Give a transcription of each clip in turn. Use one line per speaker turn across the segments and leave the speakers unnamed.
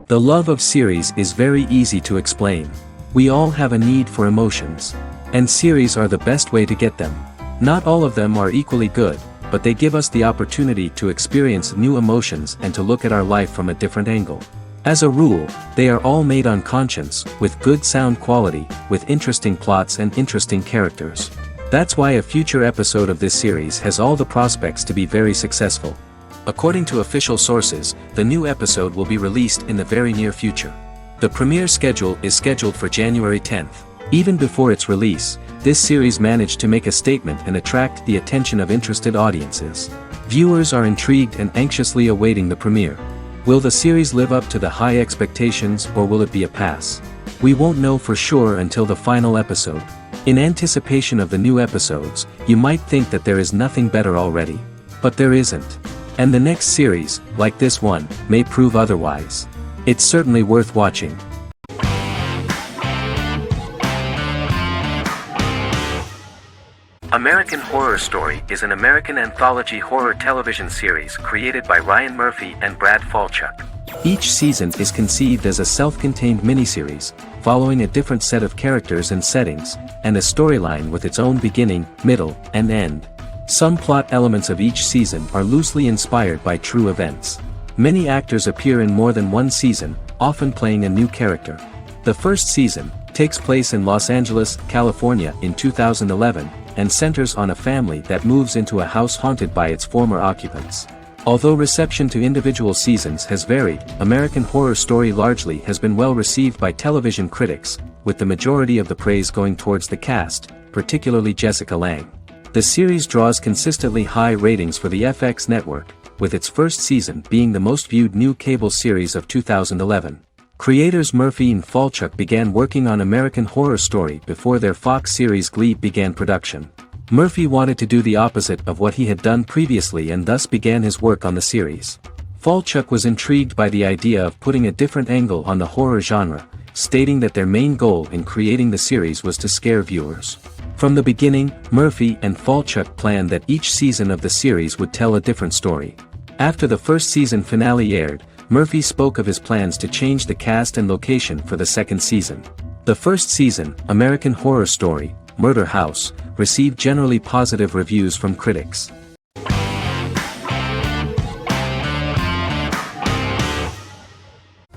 The love of series is very easy to explain. We all have a need for emotions. And series are the best way to get them. Not all of them are equally good, but they give us the opportunity to experience new emotions and to look at our life from a different angle. As a rule, they are all made on conscience, with good sound quality, with interesting plots and interesting characters. That's why a future episode of this series has all the prospects to be very successful. According to official sources, the new episode will be released in the very near future. The premiere schedule is scheduled for January 10th. Even before its release, this series managed to make a statement and attract the attention of interested audiences. Viewers are intrigued and anxiously awaiting the premiere. Will the series live up to the high expectations, or will it be a pass? We won't know for sure until the final episode. In anticipation of the new episodes, you might think that there is nothing better already. But there isn't. And the next series, like this one, may prove otherwise. It's certainly worth watching. American Horror Story is an American anthology horror television series created by Ryan Murphy and Brad Falchuk. Each season is conceived as a self-contained miniseries, following a different set of characters and settings, and a storyline with its own beginning, middle, and end. Some plot elements of each season are loosely inspired by true events. Many actors appear in more than one season, often playing a new character. The first season takes place in Los Angeles, California in 2011, and centers on a family that moves into a house haunted by its former occupants. Although reception to individual seasons has varied, American Horror Story largely has been well received by television critics, with the majority of the praise going towards the cast, particularly Jessica Lange. The series draws consistently high ratings for the FX network, with its first season being the most viewed new cable series of 2011. Creators Murphy and Falchuk began working on American Horror Story before their Fox series Glee began production. Murphy wanted to do the opposite of what he had done previously and thus began his work on the series. Falchuk was intrigued by the idea of putting a different angle on the horror genre, stating that their main goal in creating the series was to scare viewers. From the beginning, Murphy and Falchuk planned that each season of the series would tell a different story. After the first season finale aired, Murphy spoke of his plans to change the cast and location for the second season. The first season, American Horror Story, Murder House, received generally positive reviews from critics.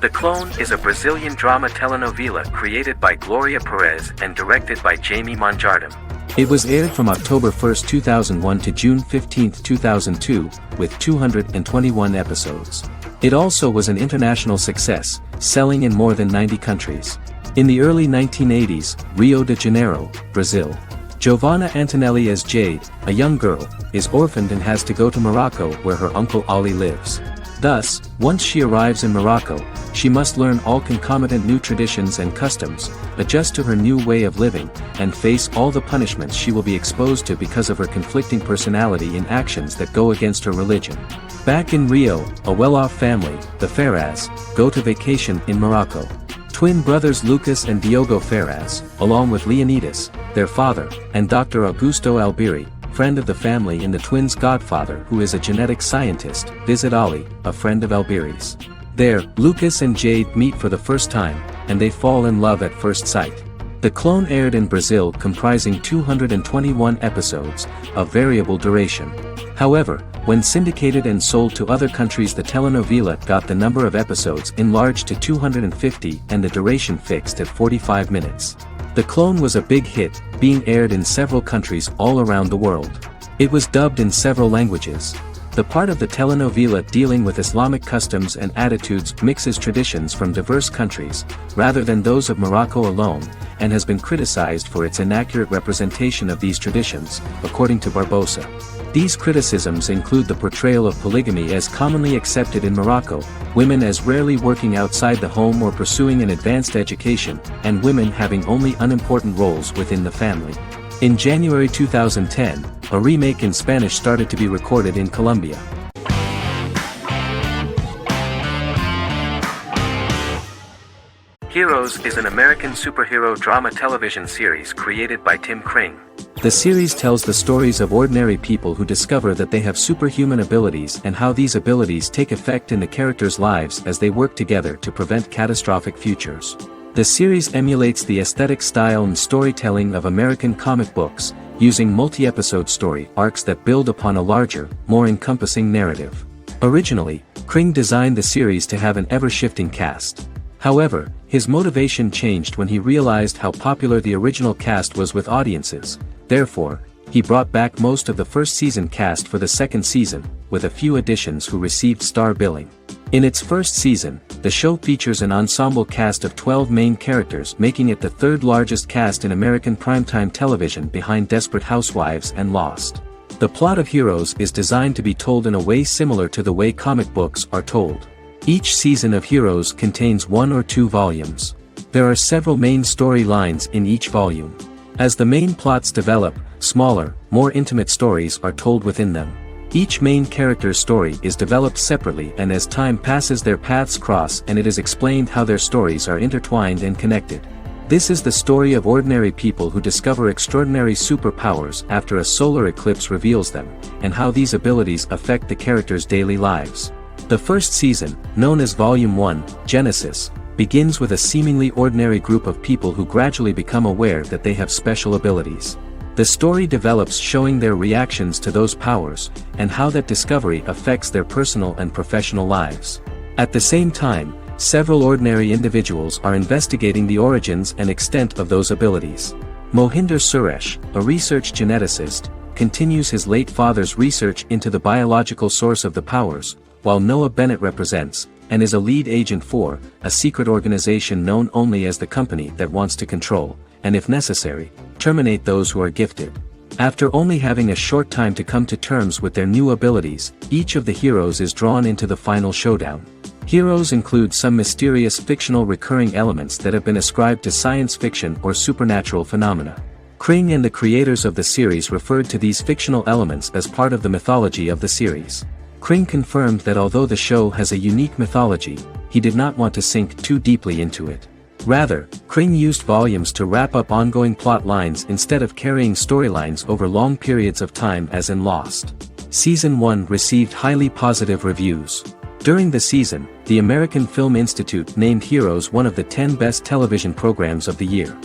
The Clone is a Brazilian drama telenovela created by Gloria Perez and directed by Jamie Monjardim. It was aired from October 1, 2001 to June 15, 2002, with 221 episodes. It also was an international success, selling in more than 90 countries. In the early 1980s, Rio de Janeiro, Brazil. Giovanna Antonelli as Jade, a young girl, is orphaned and has to go to Morocco where her uncle Ali lives. Thus, once she arrives in Morocco, she must learn all concomitant new traditions and customs, adjust to her new way of living, and face all the punishments she will be exposed to because of her conflicting personality in actions that go against her religion. Back in Rio, a well-off family, the Ferraz, go to vacation in Morocco. Twin brothers Lucas and Diogo Ferraz, along with Leonidas, their father, and Dr. Augusto Albiri, friend of the family and the twins' godfather who is a genetic scientist, visit Ali, a friend of Albiri's. There, Lucas and Jade meet for the first time, and they fall in love at first sight. The Clone aired in Brazil comprising 221 episodes, of variable duration. However, when syndicated and sold to other countries, the telenovela got the number of episodes enlarged to 250 and the duration fixed at 45 minutes. The Clone was a big hit, being aired in several countries all around the world. It was dubbed in several languages. The part of the telenovela dealing with Islamic customs and attitudes mixes traditions from diverse countries, rather than those of Morocco alone, and has been criticized for its inaccurate representation of these traditions, according to Barbosa. These criticisms include the portrayal of polygamy as commonly accepted in Morocco, women as rarely working outside the home or pursuing an advanced education, and women having only unimportant roles within the family. In January 2010, a remake in Spanish started to be recorded in Colombia. Heroes is an American superhero drama television series created by Tim Kring. The series tells the stories of ordinary people who discover that they have superhuman abilities and how these abilities take effect in the characters' lives as they work together to prevent catastrophic futures. The series emulates the aesthetic style and storytelling of American comic books, using multi-episode story arcs that build upon a larger, more encompassing narrative. Originally, Kring designed the series to have an ever-shifting cast. However, his motivation changed when he realized how popular the original cast was with audiences. Therefore, he brought back most of the first season cast for the second season, with a few additions who received star billing. In its first season, the show features an ensemble cast of 12 main characters, making it the third largest cast in American primetime television behind Desperate Housewives and Lost. The plot of Heroes is designed to be told in a way similar to the way comic books are told. Each season of Heroes contains 1 or 2 volumes. There are several main storylines in each volume. As the main plots develop, smaller, more intimate stories are told within them. Each main character's story is developed separately, and as time passes their paths cross and it is explained how their stories are intertwined and connected. This is the story of ordinary people who discover extraordinary superpowers after a solar eclipse reveals them, and how these abilities affect the characters' daily lives. The first season, known as Volume 1, Genesis, begins with a seemingly ordinary group of people who gradually become aware that they have special abilities. The story develops showing their reactions to those powers, and how that discovery affects their personal and professional lives. At the same time, several ordinary individuals are investigating the origins and extent of those abilities. Mohinder Suresh, a research geneticist, continues his late father's research into the biological source of the powers, while Noah Bennett represents, and is a lead agent for, a secret organization known only as the Company that wants to control, and if necessary, terminate those who are gifted. After only having a short time to come to terms with their new abilities, each of the heroes is drawn into the final showdown. Heroes include some mysterious fictional recurring elements that have been ascribed to science fiction or supernatural phenomena. Kring and the creators of the series referred to these fictional elements as part of the mythology of the series. Kring confirmed that although the show has a unique mythology, he did not want to sink too deeply into it. Rather, Kring used volumes to wrap up ongoing plot lines instead of carrying storylines over long periods of time as in Lost. Season 1 received highly positive reviews. During the season, the American Film Institute named Heroes one of the 10 best television programs of the year.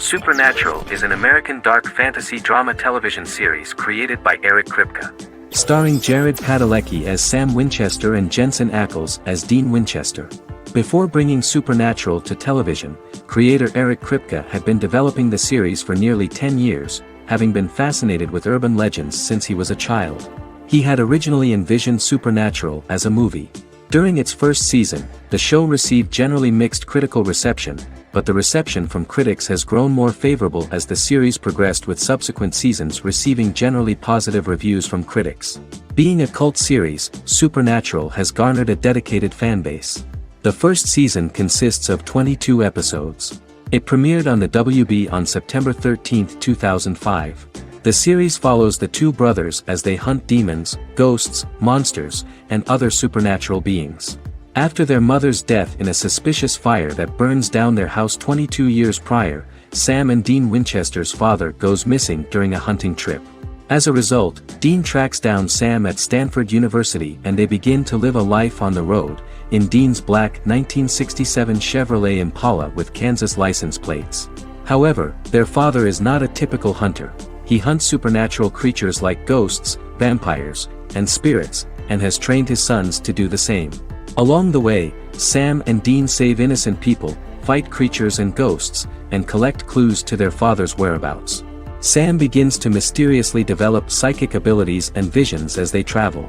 Supernatural is an American dark fantasy drama television series created by Eric Kripke. Starring Jared Padalecki as Sam Winchester and Jensen Ackles as Dean Winchester. Before bringing Supernatural to television, creator Eric Kripke had been developing the series for nearly 10 years, having been fascinated with urban legends since he was a child. He had originally envisioned Supernatural as a movie. During its first season, the show received generally mixed critical reception, but the reception from critics has grown more favorable as the series progressed, with subsequent seasons receiving generally positive reviews from critics. Being a cult series, Supernatural has garnered a dedicated fanbase. The first season consists of 22 episodes. It premiered on the WB on September 13, 2005. The series follows the two brothers as they hunt demons, ghosts, monsters, and other supernatural beings. After their mother's death in a suspicious fire that burns down their house 22 years prior, Sam and Dean Winchester's father goes missing during a hunting trip. As a result, Dean tracks down Sam at Stanford University and they begin to live a life on the road, in Dean's black 1967 Chevrolet Impala with Kansas license plates. However, their father is not a typical hunter. He hunts supernatural creatures like ghosts, vampires, and spirits, and has trained his sons to do the same. Along the way, Sam and Dean save innocent people, fight creatures and ghosts, and collect clues to their father's whereabouts. Sam begins to mysteriously develop psychic abilities and visions as they travel.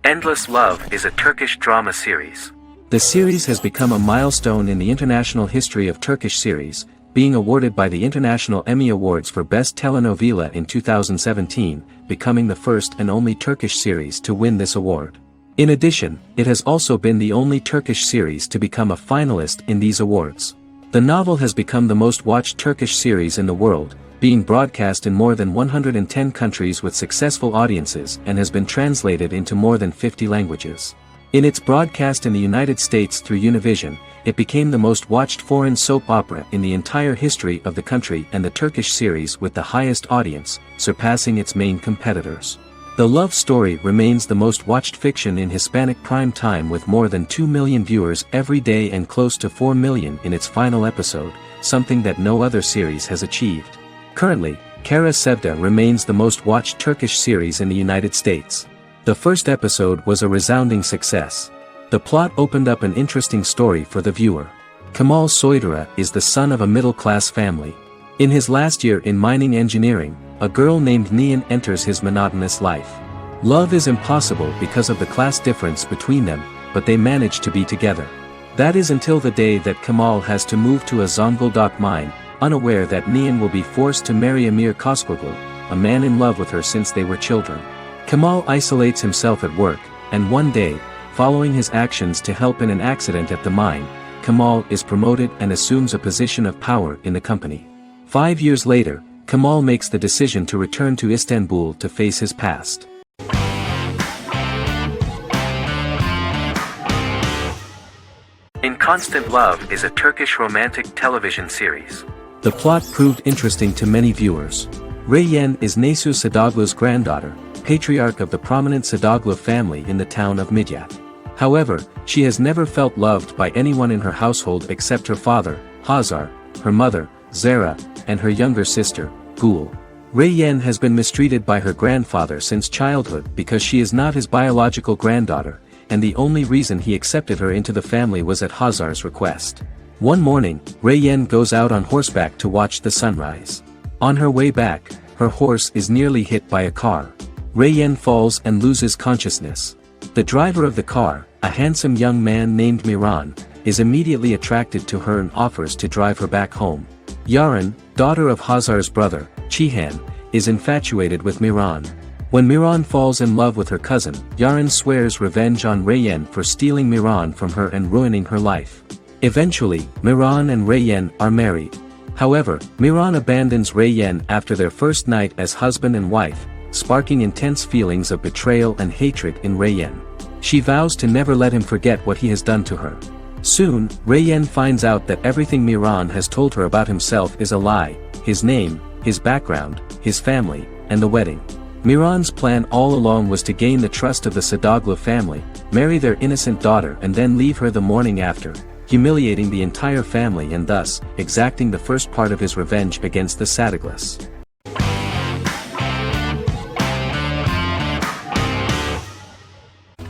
Endless Love is a Turkish drama series. The series has become a milestone in the international history of Turkish series, being awarded by the International Emmy Awards for Best Telenovela in 2017, becoming the first and only Turkish series to win this award. In addition, it has also been the only Turkish series to become a finalist in these awards. The novel has become the most watched Turkish series in the world, being broadcast in more than 110 countries with successful audiences and has been translated into more than 50 languages. In its broadcast in the United States through Univision, it became the most watched foreign soap opera in the entire history of the country and the Turkish series with the highest audience, surpassing its main competitors. The love story remains the most watched fiction in Hispanic prime time with more than 2 million viewers every day and close to 4 million in its final episode, something that no other series has achieved. Currently, Kara Sevda remains the most watched Turkish series in the United States. The first episode was a resounding success. The plot opened up an interesting story for the viewer. Kemal Soydura is the son of a middle-class family. In his last year in mining engineering, a girl named Nihan enters his monotonous life. Love is impossible because of the class difference between them, but they manage to be together. That is until the day that Kemal has to move to a Zonguldak mine, unaware that Nihan will be forced to marry Emir Koskoglu, a man in love with her since they were children. Kemal isolates himself at work, and one day, following his actions to help in an accident at the mine, Kemal is promoted and assumes a position of power in the company. 5 years later, Kemal makes the decision to return to Istanbul to face his past. In Constant Love is a Turkish romantic television series. The plot proved interesting to many viewers. Reyyen is Nesu Sadoglu's granddaughter, patriarch of the prominent Sadoglu family in the town of Midyat. However, she has never felt loved by anyone in her household except her father, Hazar, her mother, Zara, and her younger sister, Gül. Reyyen has been mistreated by her grandfather since childhood because she is not his biological granddaughter, and the only reason he accepted her into the family was at Hazar's request. One morning, Reyyen goes out on horseback to watch the sunrise. On her way back, her horse is nearly hit by a car. Reyyen falls and loses consciousness. The driver of the car, a handsome young man named Miran, is immediately attracted to her and offers to drive her back home. Yaren, daughter of Hazar's brother, Cihan, is infatuated with Miran. When Miran falls in love with her cousin, Yaren swears revenge on Reyyen for stealing Miran from her and ruining her life. Eventually, Miran and Reyyen are married. However, Miran abandons Reyyen after their first night as husband and wife, sparking intense feelings of betrayal and hatred in Reyyen. She vows to never let him forget what he has done to her. Soon, Reyyen finds out that everything Miran has told her about himself is a lie: his name, his background, his family, and the wedding. Miran's plan all along was to gain the trust of the Sadoglu family, marry their innocent daughter and then leave her the morning after, humiliating the entire family and thus, exacting the first part of his revenge against the Sadoglus.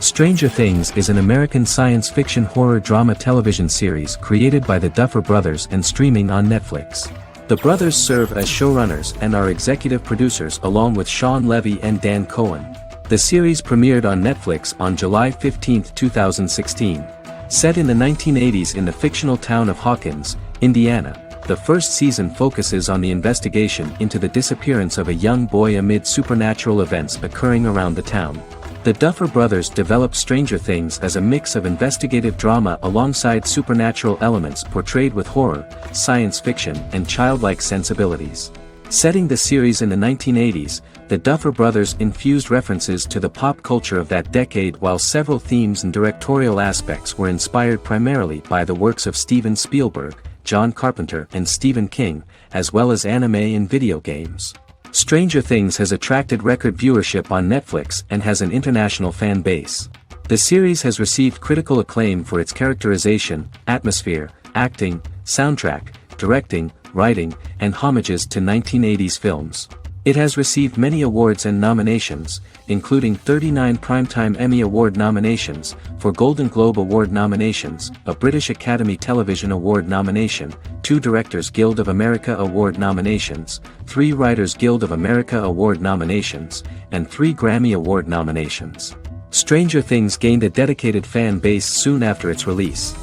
Stranger Things is an American science fiction horror drama television series created by the Duffer Brothers and streaming on Netflix. The brothers serve as showrunners and are executive producers along with Sean Levy and Dan Cohen. The series premiered on Netflix on July 15, 2016. Set in the 1980s in the fictional town of Hawkins, Indiana, the first season focuses on the investigation into the disappearance of a young boy amid supernatural events occurring around the town. The Duffer Brothers developed Stranger Things as a mix of investigative drama alongside supernatural elements portrayed with horror, science fiction, and childlike sensibilities. Setting the series in the 1980s, the Duffer Brothers infused references to the pop culture of that decade while several themes and directorial aspects were inspired primarily by the works of Steven Spielberg, John Carpenter and Stephen King, as well as anime and video games. Stranger Things has attracted record viewership on Netflix and has an international fan base. The series has received critical acclaim for its characterization, atmosphere, acting, soundtrack, directing, writing, and homages to 1980s films. It has received many awards and nominations, including 39 Primetime Emmy Award nominations, 4 Golden Globe Award nominations, a British Academy Television Award nomination, 2 Directors Guild of America Award nominations, 3 Writers Guild of America Award nominations, and 3 Grammy Award nominations. Stranger Things gained a dedicated fan base soon after its release.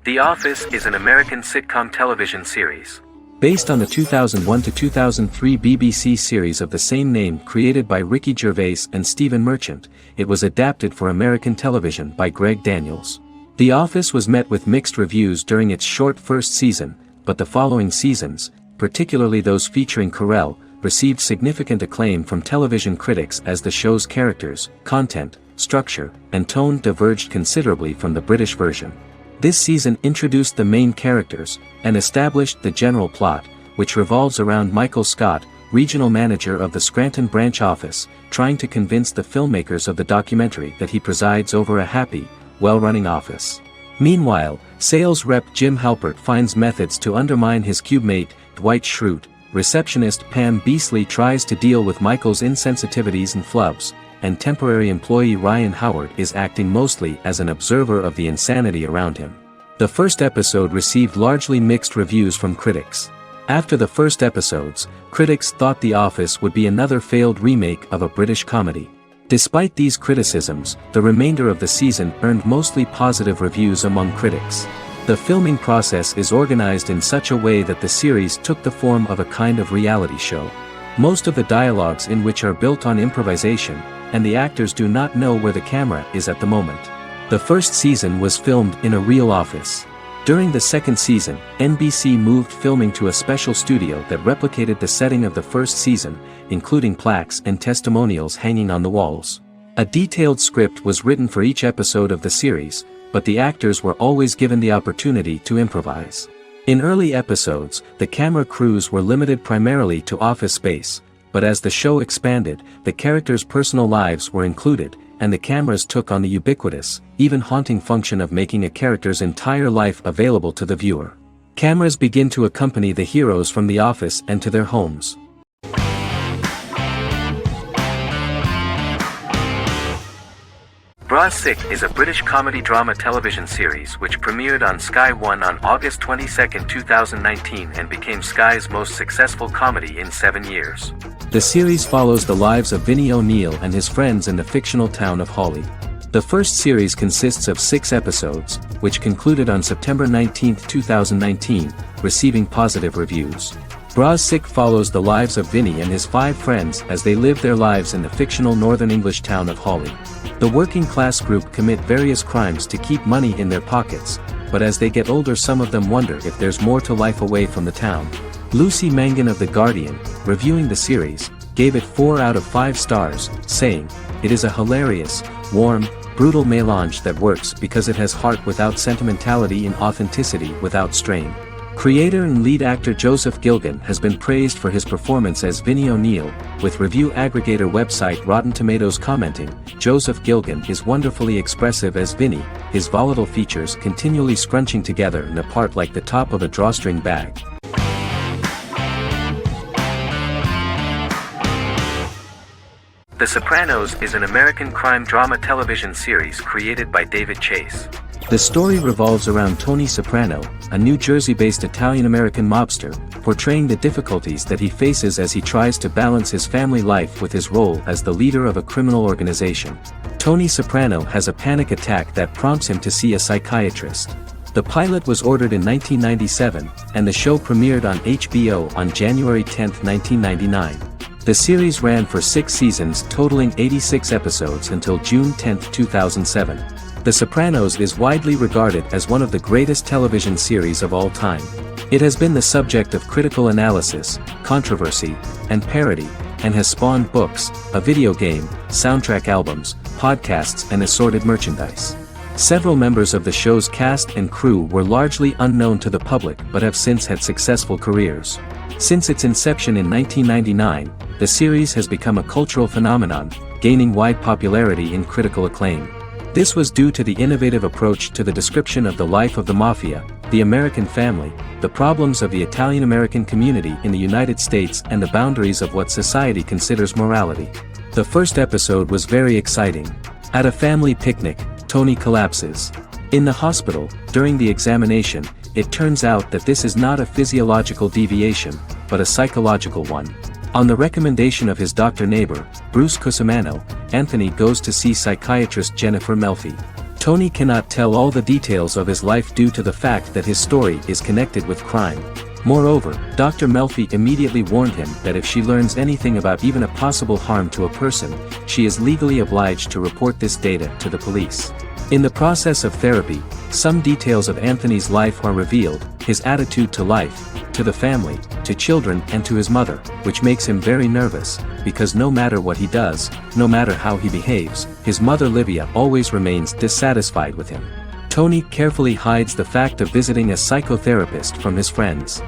The Office is an American sitcom television series. Based on the 2001 to 2003 BBC series of the same name created by Ricky Gervais and Stephen Merchant, it was adapted for American television by Greg Daniels. The Office was met with mixed reviews during its short first season, but the following seasons, particularly those featuring Carell, received significant acclaim from television critics as the show's characters, content, structure, and tone diverged considerably from the British version. This season introduced the main characters, and established the general plot, which revolves around Michael Scott, regional manager of the Scranton branch office, trying to convince the filmmakers of the documentary that he presides over a happy, well-running office. Meanwhile, sales rep Jim Halpert finds methods to undermine his cube-mate, Dwight Schrute. Receptionist Pam Beasley tries to deal with Michael's insensitivities and flubs, and temporary employee Ryan Howard is acting mostly as an observer of the insanity around him. The first episode received largely mixed reviews from critics. After the first episodes, critics thought The Office would be another failed remake of a British comedy. Despite these criticisms, the remainder of the season earned mostly positive reviews among critics. The filming process is organized in such a way that the series took the form of a kind of reality show. Most of the dialogues in which are built on improvisation, and the actors do not know where the camera is at the moment. The first season was filmed in a real office. During the second season, NBC moved filming to a special studio that replicated the setting of the first season, including plaques and testimonials hanging on the walls. A detailed script was written for each episode of the series, but the actors were always given the opportunity to improvise. In early episodes, the camera crews were limited primarily to office space, but as the show expanded, the characters' personal lives were included, and the cameras took on the ubiquitous, even haunting function of making a character's entire life available to the viewer. Cameras begin to accompany the heroes from the office and to their homes.
Bra Sick is a British comedy drama television series which premiered on Sky One on August 22, 2019 and became Sky's most successful comedy in 7 years.
The series follows the lives of Vinnie O'Neill and his friends in the fictional town of Hawley. The first series consists of 6 episodes, which concluded on September 19, 2019, receiving positive reviews. Bra Sick follows the lives of Vinnie and his 5 friends as they live their lives in the fictional Northern English town of Hawley. The working class group commit various crimes to keep money in their pockets, but as they get older some of them wonder if there's more to life away from the town. Lucy Mangan of The Guardian, reviewing the series, gave it 4 out of 5 stars, saying, "It is a hilarious, warm, brutal melange that works because it has heart without sentimentality and authenticity without strain." Creator and lead actor Joseph Gilgun has been praised for his performance as Vinnie O'Neill, with review aggregator website Rotten Tomatoes commenting, "Joseph Gilgun is wonderfully expressive as Vinnie, his volatile features continually scrunching together and apart like the top of a drawstring bag."
The Sopranos is an American crime drama television series created by David Chase.
The story revolves around Tony Soprano, a New Jersey-based Italian-American mobster, portraying the difficulties that he faces as he tries to balance his family life with his role as the leader of a criminal organization. Tony Soprano has a panic attack that prompts him to see a psychiatrist. The pilot was ordered in 1997, and the show premiered on HBO on January 10, 1999. The series ran for 6 seasons totaling 86 episodes until June 10, 2007. The Sopranos is widely regarded as one of the greatest television series of all time. It has been the subject of critical analysis, controversy, and parody, and has spawned books, a video game, soundtrack albums, podcasts and assorted merchandise. Several members of the show's cast and crew were largely unknown to the public but have since had successful careers. Since its inception in 1999, the series has become a cultural phenomenon, gaining wide popularity and critical acclaim. This was due to the innovative approach to the description of the life of the mafia, the American family, the problems of the Italian-American community in the United States and the boundaries of what society considers morality. The first episode was very exciting. At a family picnic, Tony collapses. In the hospital, during the examination, it turns out that this is not a physiological deviation, but a psychological one. On the recommendation of his doctor neighbor, Bruce Cusimano, Anthony goes to see psychiatrist Jennifer Melfi. Tony cannot tell all the details of his life due to the fact that his story is connected with crime. Moreover, Dr. Melfi immediately warned him that if she learns anything about even a possible harm to a person, she is legally obliged to report this data to the police. In the process of therapy, some details of Anthony's life are revealed, his attitude to life, to the family, to children and to his mother, which makes him very nervous, because no matter what he does, no matter how he behaves, his mother Livia always remains dissatisfied with him. Tony carefully hides the fact of visiting a psychotherapist from his friends.